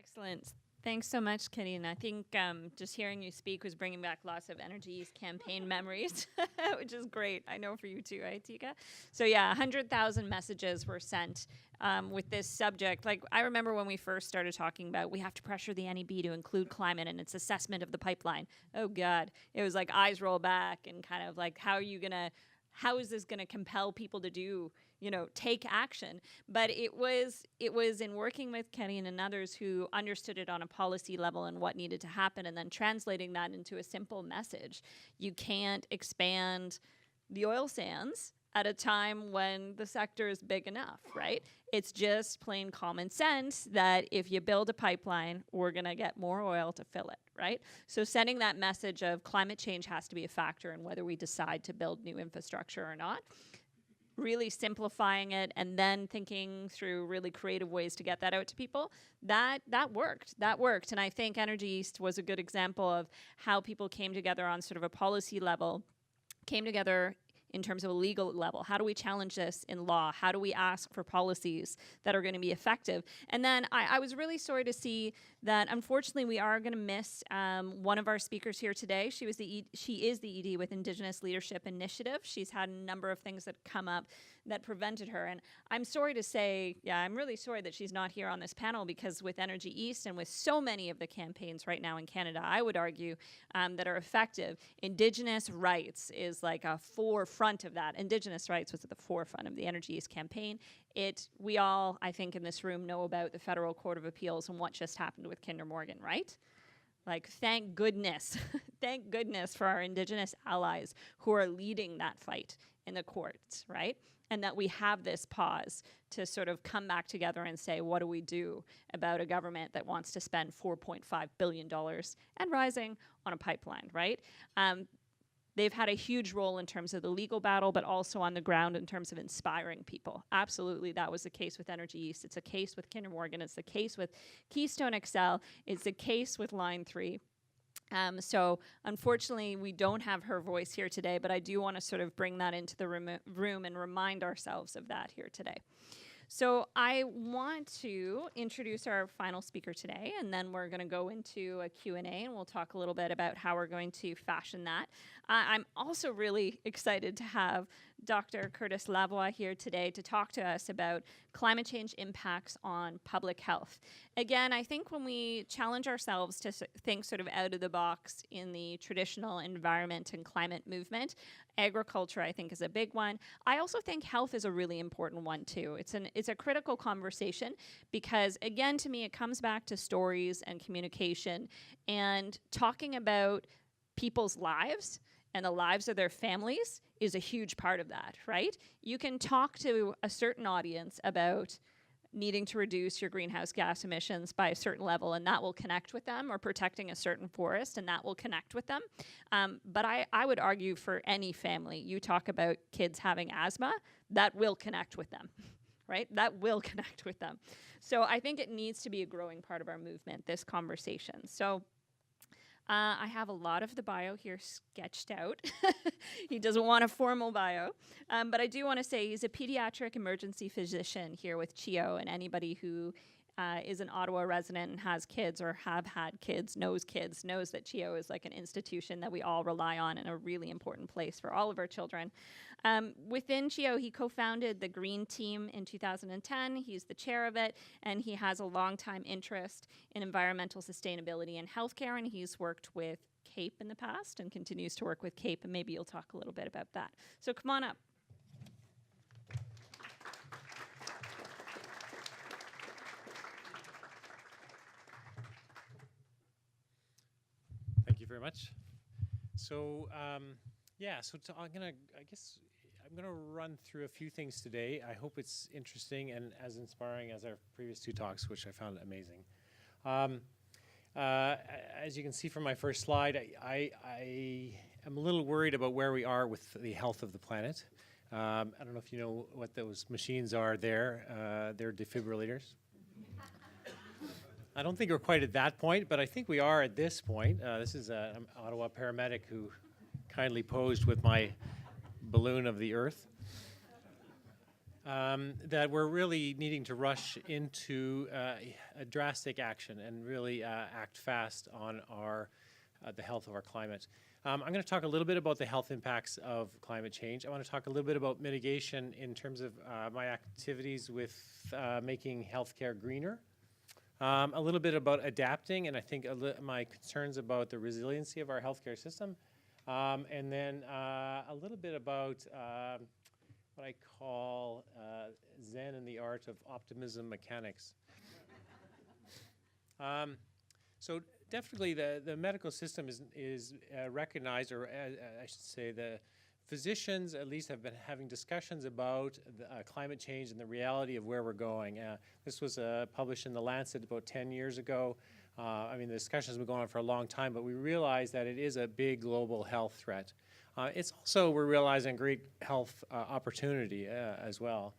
Excellent. Thanks so much, Karine. I think just hearing you speak was bringing back lots of Energy East campaign memories, which is great. I know for you too, right, Tika? So yeah, 100,000 messages were sent with this subject. Like, I remember when we first started talking about we have to pressure the NEB to include climate in its assessment of the pipeline. Oh God, it was like eyes roll back and kind of like, how is this gonna compel people to do, take action? But it was in working with Karine and others who understood it on a policy level and what needed to happen, and then translating that into a simple message. You can't expand the oil sands at a time when the sector is big enough, right? It's just plain common sense that if you build a pipeline, we're gonna get more oil to fill it, right? So sending that message of climate change has to be a factor in whether we decide to build new infrastructure or not. Really simplifying it and then thinking through really creative ways to get that out to people, that worked. And I think Energy East was a good example of how people came together on sort of a policy level, came together in terms of a legal level. How do we challenge this in law? How do we ask for policies that are going to be effective? And then I was really sorry to see that, unfortunately, we are going to miss one of our speakers here today. She is the ED with Indigenous Leadership Initiative. She's had a number of things that come up that prevented her. And I'm sorry to say, I'm really sorry that she's not here on this panel, because with Energy East and with so many of the campaigns right now in Canada, I would argue that are effective, Indigenous rights is like a forefront of that. Indigenous rights was at the forefront of the Energy East campaign. We all, I think, in this room know about the Federal Court of Appeals and what just happened with Kinder Morgan, right? Like, thank goodness, thank goodness for our Indigenous allies who are leading that fight in the courts, right? And that we have this pause to sort of come back together and say, what do we do about a government that wants to spend $4.5 billion and rising on a pipeline, right? They've had a huge role in terms of the legal battle, but also on the ground in terms of inspiring people. Absolutely, that was the case with Energy East. It's a case with Kinder Morgan. It's the case with Keystone XL. It's the case with Line 3. So unfortunately, we don't have her voice here today, but I do want to sort of bring that into the room and remind ourselves of that here today. So I want to introduce our final speaker today, and then we're going to go into a Q&A, and we'll talk a little bit about how we're going to fashion that. I'm also really excited to have Dr. Curtis Lavoie here today to talk to us about climate change impacts on public health. Again, I think when we challenge ourselves to think sort of out of the box in the traditional environment and climate movement, agriculture, I think, is a big one. I also think health is a really important one, too. It's a critical conversation because, again, to me, it comes back to stories and communication and talking about people's lives and the lives of their families is a huge part of that, right? You can talk to a certain audience about needing to reduce your greenhouse gas emissions by a certain level, and that will connect with them, or protecting a certain forest, and that will connect with them. But I would argue for any family, you talk about kids having asthma, that will connect with them, right? That will connect with them. So I think it needs to be a growing part of our movement, this conversation. So I have a lot of the bio here sketched out. He doesn't want a formal bio, but I do want to say he's a pediatric emergency physician here with CHEO, and anybody who is an Ottawa resident and has kids or have had kids, knows that CHEO is like an institution that we all rely on and a really important place for all of our children. Within CHEO, he co-founded the Green Team in 2010. He's the chair of it, and he has a long-time interest in environmental sustainability and healthcare, and he's worked with CAPE in the past and continues to work with CAPE, and maybe you'll talk a little bit about that. So come on up. Thank you very much. So I'm gonna run through a few things today. I hope it's interesting and as inspiring as our previous two talks, which I found amazing. As you can see from my first slide, I am a little worried about where we are with the health of the planet. I don't know if you know what those machines are there. They're defibrillators. I don't think we're quite at that point, but I think we are at this point. This is an Ottawa paramedic who kindly posed with my balloon of the earth. that we're really needing to rush into a drastic action and really act fast on the health of our climate. I'm going to talk a little bit about the health impacts of climate change. I want to talk a little bit about mitigation in terms of my activities with making healthcare greener. A little bit about adapting, and I think my concerns about the resiliency of our healthcare system. And then a little bit about what I call Zen and the art of optimism mechanics. So definitely the medical system is recognized, or I should say the physicians at least have been having discussions about climate change and the reality of where we're going. This was published in The Lancet about 10 years ago. I mean, the discussions have been going on for a long time, but we realize that it is a big global health threat. It's also, we're realizing, great health opportunity as well.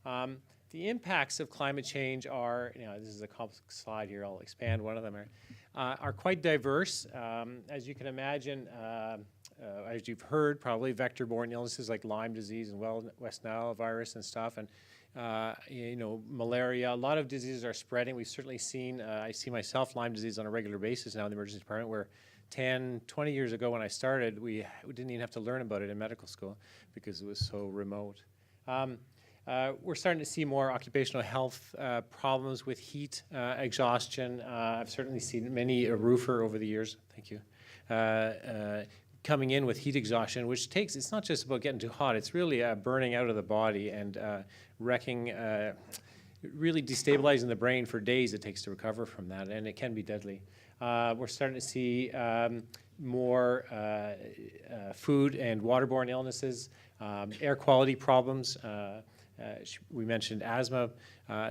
The impacts of climate change are, this is a complex slide here, I'll expand one of them, are quite diverse. As you can imagine, as you've heard, probably vector-borne illnesses like Lyme disease and West Nile virus and stuff, and malaria. A lot of diseases are spreading. We've certainly seen, I see myself Lyme disease on a regular basis now in the emergency department, where 10, 20 years ago when I started, we didn't even have to learn about it in medical school because it was so remote. We're starting to see more occupational health problems with heat exhaustion. I've certainly seen many a roofer over the years, thank you, coming in with heat exhaustion, which it's not just about getting too hot, it's really burning out of the body and wrecking, really destabilizing the brain for days it takes to recover from that, and it can be deadly. We're starting to see more food and waterborne illnesses, air quality problems. We mentioned asthma.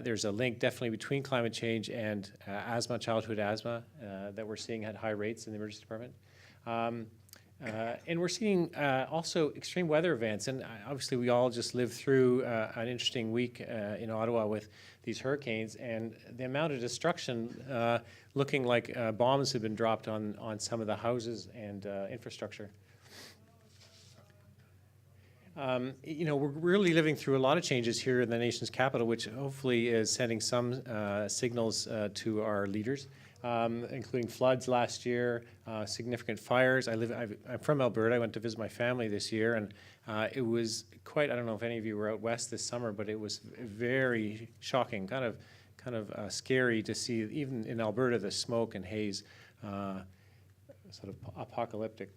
There's a link definitely between climate change and asthma, childhood asthma, that we're seeing at high rates in the emergency department. And we're seeing also extreme weather events, and obviously we all just lived through an interesting week in Ottawa with these hurricanes, and the amount of destruction looking like bombs have been dropped on some of the houses and infrastructure. We're really living through a lot of changes here in the nation's capital, which hopefully is sending some signals to our leaders, including floods last year, significant fires. I'm from Alberta. I went to visit my family this year, and it was quite, I don't know if any of you were out west this summer, but it was very shocking, kind of scary to see, even in Alberta, the smoke and haze, sort of apocalyptic.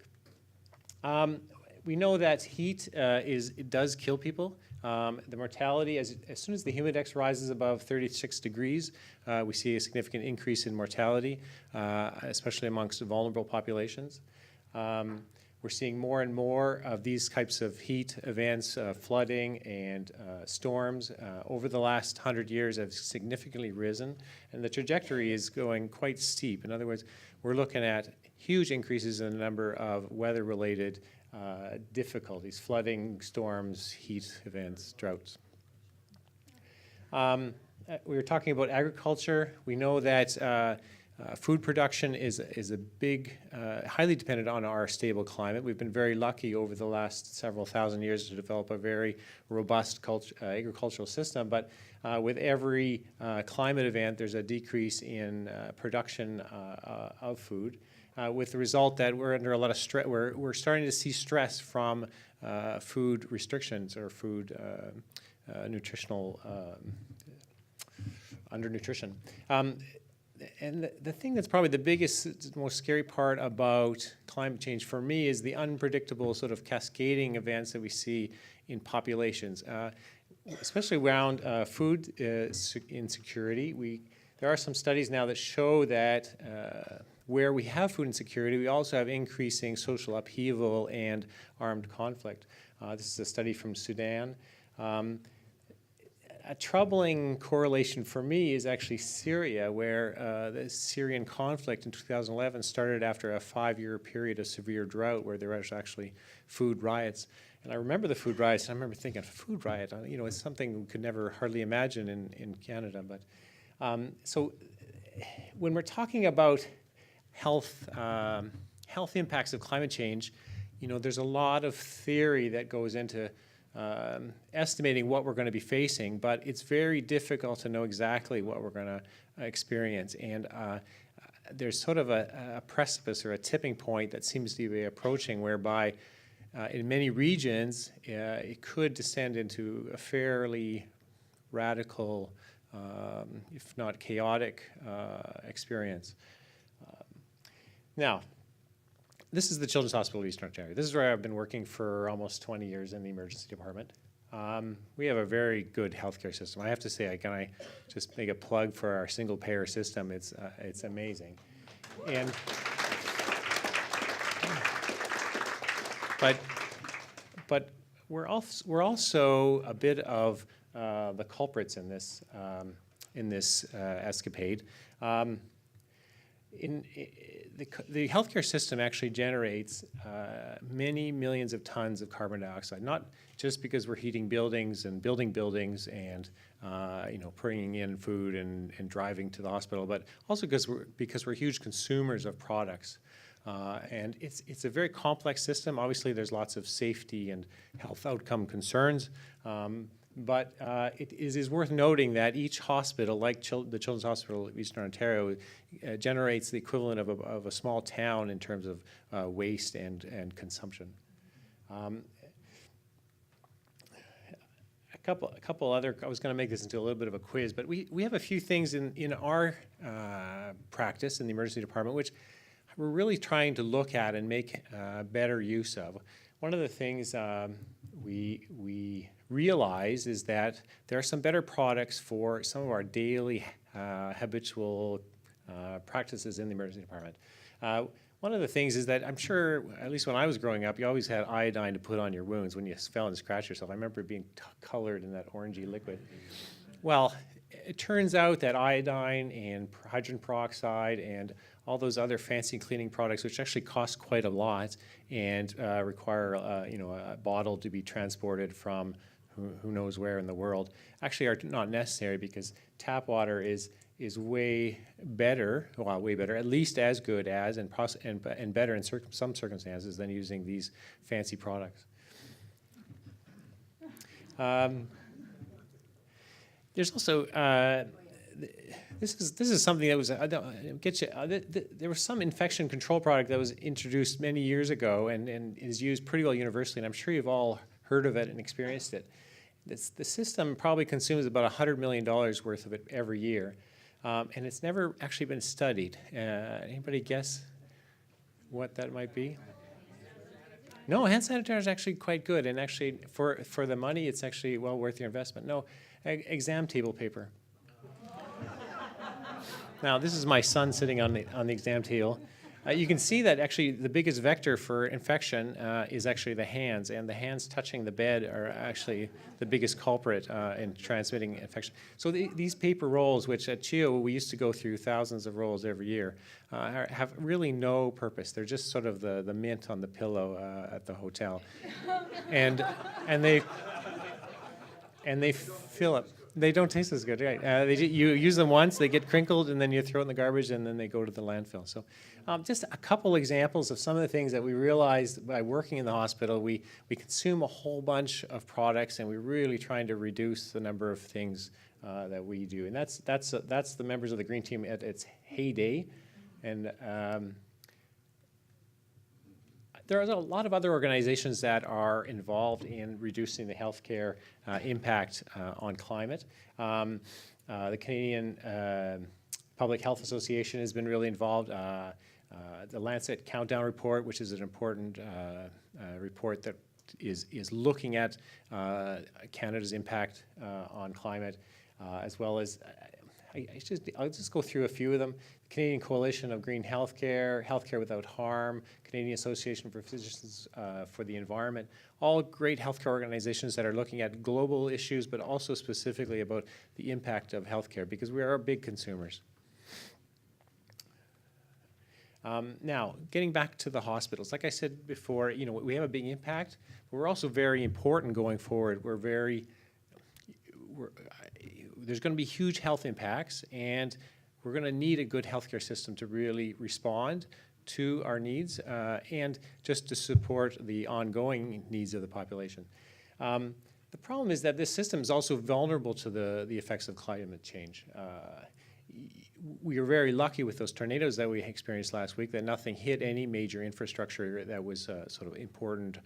We know that heat it does kill people. The mortality, as soon as the humidex rises above 36 degrees, we see a significant increase in mortality, especially amongst vulnerable populations. We're seeing more and more of these types of heat events, flooding and storms over the last 100 years have significantly risen, and the trajectory is going quite steep. In other words, we're looking at huge increases in the number of weather-related difficulties, flooding, storms, heat events, droughts. We were talking about agriculture. We know that food production is a big, highly dependent on our stable climate. We've been very lucky over the last several thousand years to develop a very robust agricultural system, but with every climate event, there's a decrease in production of food. With the result that we're under a lot of stress. We're starting to see stress from food restrictions or food nutritional undernutrition. And the thing that's probably the biggest, most scary part about climate change for me is the unpredictable sort of cascading events that we see in populations, especially around food insecurity. There are some studies now that show that where we have food insecurity, we also have increasing social upheaval and armed conflict. This is a study from Sudan. A troubling correlation for me is actually Syria, where the Syrian conflict in 2011 started after a 5-year period of severe drought where there was actually food riots. And I remember the food riots, and I remember thinking, food riot, it's something we could never hardly imagine in Canada. But so when we're talking about health impacts of climate change, there's a lot of theory that goes into estimating what we're going to be facing, but it's very difficult to know exactly what we're going to experience. And there's sort of a precipice or a tipping point that seems to be approaching whereby in many regions it could descend into a fairly radical, if not chaotic, experience. Now, this is the Children's Hospital of Eastern Ontario. This is where I've been working for almost 20 years in the emergency department. We have a very good healthcare system. I have to say, can I just make a plug for our single-payer system? It's amazing, and but we're also a bit of the culprits in this escapade. The healthcare system actually generates many millions of tons of carbon dioxide, not just because we're heating buildings and building buildings and bringing in food and driving to the hospital, but also because we're huge consumers of products. And it's a very complex system. Obviously, there's lots of safety and health outcome concerns. But it is worth noting that each hospital, like the Children's Hospital of Eastern Ontario, generates the equivalent of a small town in terms of waste and consumption. A couple other, I was going to make this into a little bit of a quiz, but we have a few things in our practice in the emergency department which we're really trying to look at and make better use of. One of the things we realize is that there are some better products for some of our daily habitual practices in the emergency department. One of the things is that I'm sure, at least when I was growing up, you always had iodine to put on your wounds when you fell and scratched yourself. I remember it being colored in that orangey liquid. Well, it turns out that iodine and hydrogen peroxide and all those other fancy cleaning products, which actually cost quite a lot and require a bottle to be transported from who knows where in the world, actually are not necessary because tap water is way better, well, way better, at least as good as and better in some circumstances than using these fancy products. There's also this is something that was there was some infection control product that was introduced many years ago and is used pretty well universally, and I'm sure you've all heard of it and experienced it. The system probably consumes about $100 million worth of it every year, and it's never actually been studied. Anybody guess what that might be? No, hand sanitizer is actually quite good, and actually for the money, it's actually well worth your investment. No, exam table paper. Now, this is my son sitting on the exam table. You can see that actually the biggest vector for infection is actually the hands, and the hands touching the bed are actually the biggest culprit in transmitting infection. So these paper rolls, which at CHEO we used to go through thousands of rolls every year, have really no purpose. They're just sort of the mint on the pillow at the hotel, and they fill up. They don't taste as good, right? You use them once, they get crinkled, and then you throw it in the garbage, and then they go to the landfill. So just a couple examples of some of the things that we realized by working in the hospital. We consume a whole bunch of products, and we're really trying to reduce the number of things that we do. And that's the members of the Green Team at its heyday. And there are a lot of other organizations that are involved in reducing the healthcare impact on climate. The Canadian Public Health Association has been really involved. The Lancet Countdown Report, which is an important report that is looking at Canada's impact on climate, as well as I'll just go through a few of them. The Canadian Coalition of Green Healthcare, Healthcare Without Harm, Canadian Association for Physicians for the Environment, all great healthcare organizations that are looking at global issues, but also specifically about the impact of healthcare, because we are big consumers. Now, getting back to the hospitals, like I said before, we have a big impact, but we're also very important going forward. There's going to be huge health impacts, and we're going to need a good healthcare system to really respond to our needs and just to support the ongoing needs of the population. The problem is that this system is also vulnerable to the effects of climate change. We were very lucky with those tornadoes that we experienced last week that nothing hit any major infrastructure that was sort of important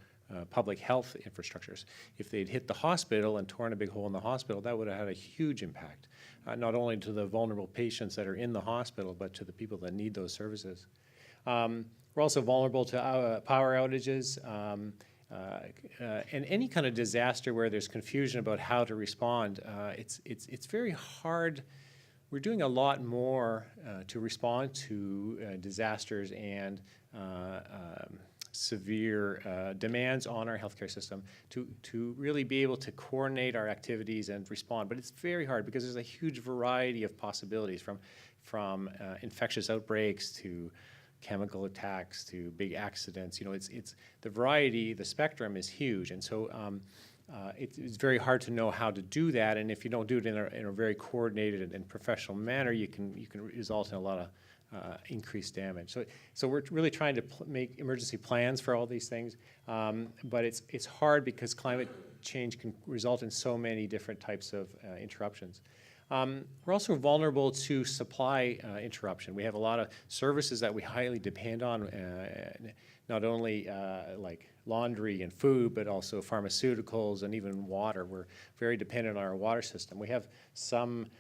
public health infrastructures. If they'd hit the hospital and torn a big hole in the hospital, that would have had a huge impact, not only to the vulnerable patients that are in the hospital, but to the people that need those services. We're also vulnerable to power outages and any kind of disaster where there's confusion about how to respond. It's very hard. We're doing a lot more to respond to disasters and severe demands on our healthcare system to really be able to coordinate our activities and respond. But it's very hard because there's a huge variety of possibilities from infectious outbreaks to chemical attacks to big accidents. You know, it's the variety, the spectrum is huge, and so it's very hard to know how to do that. And if you don't do it in a very coordinated and professional manner, you can result in a lot of increased damage. So we're really trying to make emergency plans for all these things, but it's hard because climate change can result in so many different types of interruptions. We're also vulnerable to supply interruption. We have a lot of services that we highly depend on, not only like laundry and food, but also pharmaceuticals and even water. We're very dependent on our water system. We have some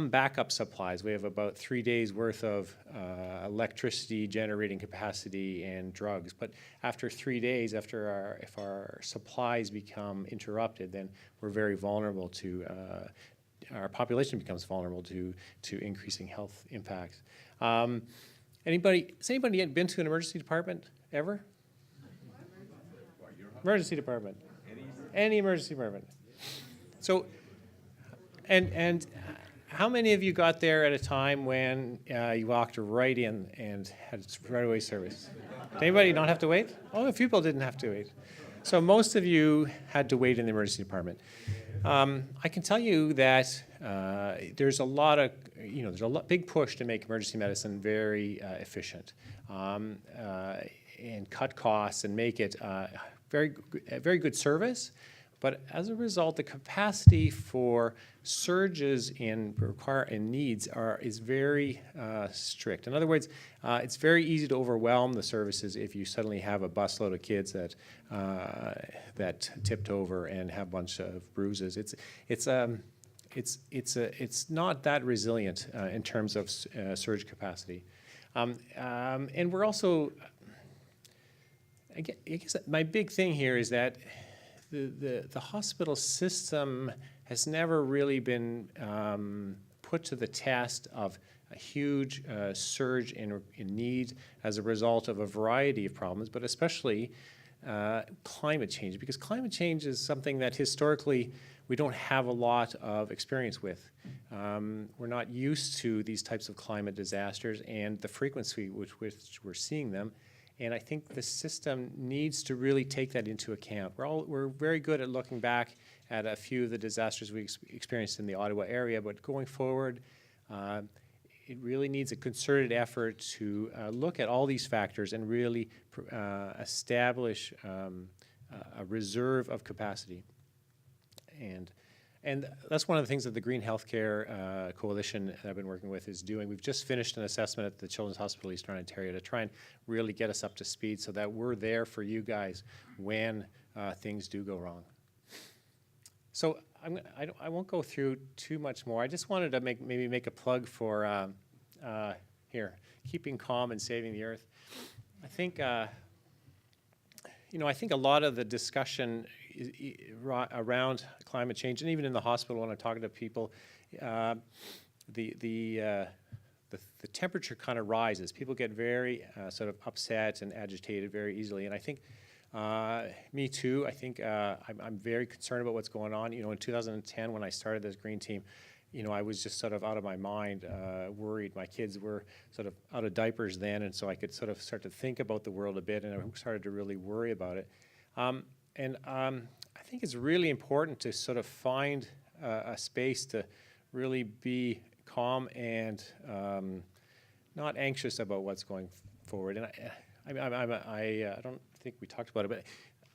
backup supplies. We have about 3 days worth of electricity generating capacity and drugs. But after 3 days, if our supplies become interrupted, then we're very vulnerable to our population becomes vulnerable to increasing health impacts. Has anybody yet been to an emergency department ever? Emergency department. Any emergency department. So, and how many of you got there at a time when you walked right in and had right away service? Did anybody not have to wait? Oh, a few people didn't have to wait. So most of you had to wait in the emergency department. I can tell you that there's a lot of, there's a big push to make emergency medicine very efficient and cut costs and make it very good service. But as a result, the capacity for surges in needs is very strict. In other words, it's very easy to overwhelm the services if you suddenly have a busload of kids that tipped over and have a bunch of bruises. It's not that resilient in terms of surge capacity, and we're also. I guess my big thing here is that the hospital system has never really been put to the test of a huge surge in need as a result of a variety of problems, but especially climate change, because climate change is something that historically we don't have a lot of experience with. We're not used to these types of climate disasters and the frequency with which we're seeing them. And I think the system needs to really take that into account. We're very good at looking back at a few of the disasters we experienced in the Ottawa area, but going forward, it really needs a concerted effort to look at all these factors and really establish a reserve of capacity. And that's one of the things that the Green Healthcare Coalition that I've been working with is doing. We've just finished an assessment at the Children's Hospital Eastern Ontario to try and really get us up to speed so that we're there for you guys when things do go wrong. So I won't go through too much more. I just wanted to maybe make a plug for here, keeping calm and saving the earth. I think I think a lot of the discussion around climate change, and even in the hospital when I'm talking to people, the temperature kind of rises. People get very sort of upset and agitated very easily, and I think me too. I think I'm very concerned about what's going on. In 2010 when I started this green team, I was just sort of out of my mind, worried. My kids were sort of out of diapers then, and so I could sort of start to think about the world a bit, and I started to really worry about it. I think it's really important to sort of find a space to really be calm and not anxious about what's going forward. And I don't think we talked about it, but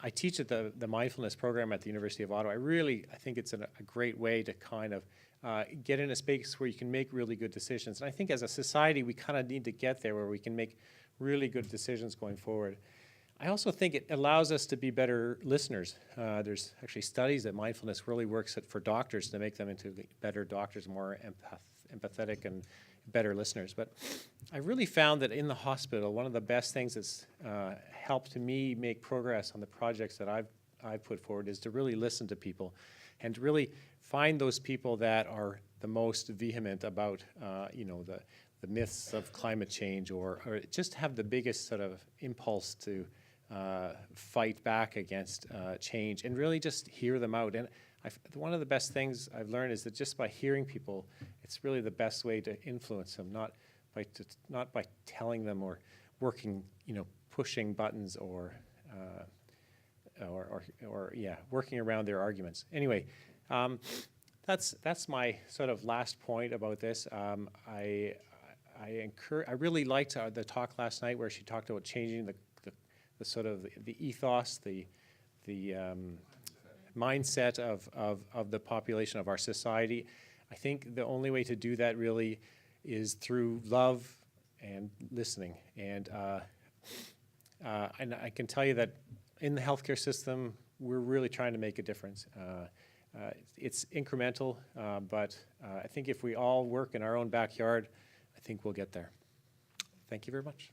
I teach at the mindfulness program at the University of Ottawa. I think it's a great way to kind of get in a space where you can make really good decisions. And I think as a society, we kind of need to get there where we can make really good decisions going forward. I also think it allows us to be better listeners. There's actually studies that mindfulness really works for doctors to make them into better doctors, more empathetic and better listeners. But I really found that in the hospital, one of the best things that's helped me make progress on the projects that I've put forward is to really listen to people and to really find those people that are the most vehement about, the myths of climate change or just have the biggest sort of impulse to fight back against change and really just hear them out. And one of the best things I've learned is that just by hearing people, it's really the best way to influence them, not by telling them or working, pushing buttons or working around their arguments. Anyway, that's my sort of last point about this. I really liked the talk last night where she talked about changing the sort of the ethos, the mindset of the population of our society. I think the only way to do that really is through love and listening. And I can tell you that in the healthcare system, we're really trying to make a difference. It's incremental, but I think if we all work in our own backyard, I think we'll get there. Thank you very much.